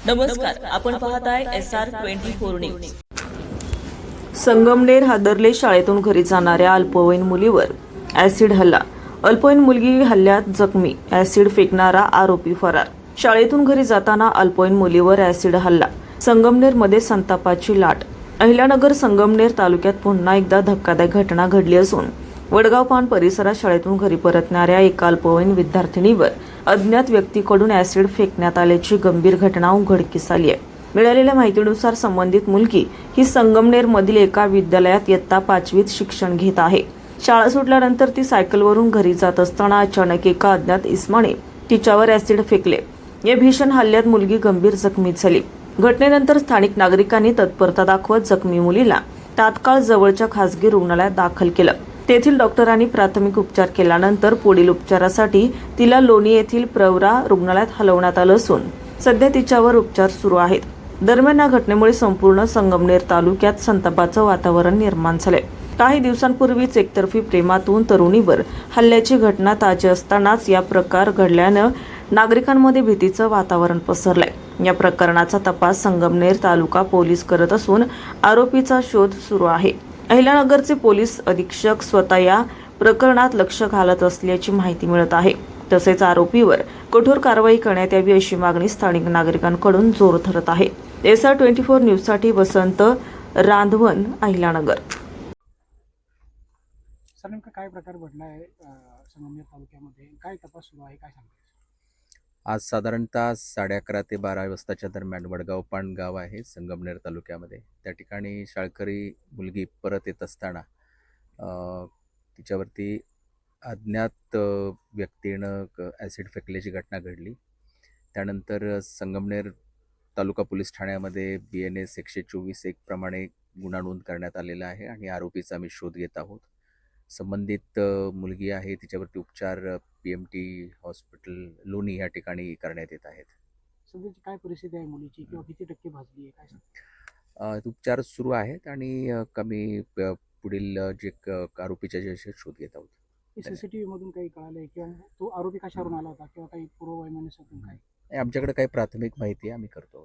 नमस्कार, आपण पाहताय SR24 न्यूज। संगमनेर हादरले शाळेतून घरी जाणाऱ्या अल्पवयीन मुलीवर ऍसिड हल्ला। अल्पवयीन मुलगी हल्ल्यात जखमी, ऍसिड फेकणारा आरोपी फरार। शाळेतून घरी जाताना अल्पवयीन मुलीवर ऍसिड हल्ला। संगमनेरमध्ये संतापाची लाट। अहिल्यानगर संगमनेर तालुक्यात पुन्हा एकदा धक्कादायक घटना घडली असून वडगाव पान परिसरात शाळेतून घरी परतणाऱ्या एका अल्पवयीन विद्यार्थिनीवर अज्ञात व्यक्तीकडून ऍसिड फेकण्यात आल्याची गंभीर घटना उघडकीस आली आहे। मिळालेल्या माहितीनुसार संबंधित मुलगी ही संगमनेरमधील एका विद्यालयात इयत्ता 5वीत शिक्षण घेत आहे। शाळा सुटल्यानंतर ती सायकलवरून घरी जात असताना अचानक एका अज्ञात इसमाने तिच्यावर ऍसिड फेकले। या भीषण हल्ल्यात मुलगी गंभीर जखमी झाली। घटनेनंतर स्थानिक नागरिकांनी तत्परता दाखवत जखमी मुलीला तात्काळ जवळच्या खासगी रुग्णालयात दाखल केलं। तेथील डॉक्टरांनी प्राथमिक उपचार केल्यानंतर पुढील उपचारासाठी तिला लोणी येथील प्रवरा रुग्णालयात हलवण्यात आलं असून सध्या तिच्यावर उपचार सुरू आहेत। दरम्यान या घटनेमुळे संपूर्ण संगमनेर तालुक्यात संतापाचं वातावरण निर्माण झालंय। काही दिवसांपूर्वीच एकतर्फी प्रेमातून तरुणीवर हल्ल्याची घटना ताजी असतानाच या प्रकार घडल्यानं नागरिकांमध्ये भीतीचं वातावरण पसरलंय। या प्रकरणाचा तपास संगमनेर तालुका पोलीस करत असून आरोपीचा शोध सुरू आहे। अहिल्यानगरचे पोलीस अधीक्षक स्वतः या प्रकरणात लक्ष घालत असल्याची माहिती मिळत आहे। तसेच आरोपीवर कठोर कारवाई करण्यात यावी अशी मागणी स्थानिक नागरिकांकडून जोर धरत आहे। SR24 न्यूजसाठी वसंत रांधवन, अहिल्यानगर। सर, नेमका काय प्रकार घडला आहे संगमनेर तालुक्यामध्ये? काय तपास सुरू आहे, काय सांगता? आज साधारणतः 11:30 ते 12 वाजताच्या दरम्यान वडगाव पान गाव आहे संगमनेर तालुक्यामध्ये। त्या ठिकाणी शाळकरी मुलगी परत येत असताना तिच्यावरती अज्ञात व्यक्तीनं ॲसिड फेकल्याची घटना घडली। त्यानंतर संगमनेर तालुका पोलीस ठाण्यामध्ये BNS 124(1) प्रमाणे गुन्हा नोंद करण्यात आलेला आहे आणि आरोपीचा आम्ही शोध घेत आहोत। संबंधित मुलगी आहे, तिच्यावरती उपचार PMT हॉस्पिटल लोणी या ठिकाणी करण्यात येत आहेत। सध्याची काय परिस्थिती आहे मुलीची, किंवा किती टक्के भाजली आहे, काय सांगता? उपचार सुरू आहेत आणि कमी पुढील जे आरोपीच्या जे शोध घेत आहोत। CCTV मधून काही कळालंय, किंवा तो आरोपी कशावरून आला होता, किंवा काही पूर्ववैमनस्यातून काय? आमच्याकडे काही प्राथमिक माहिती आम्ही करतो।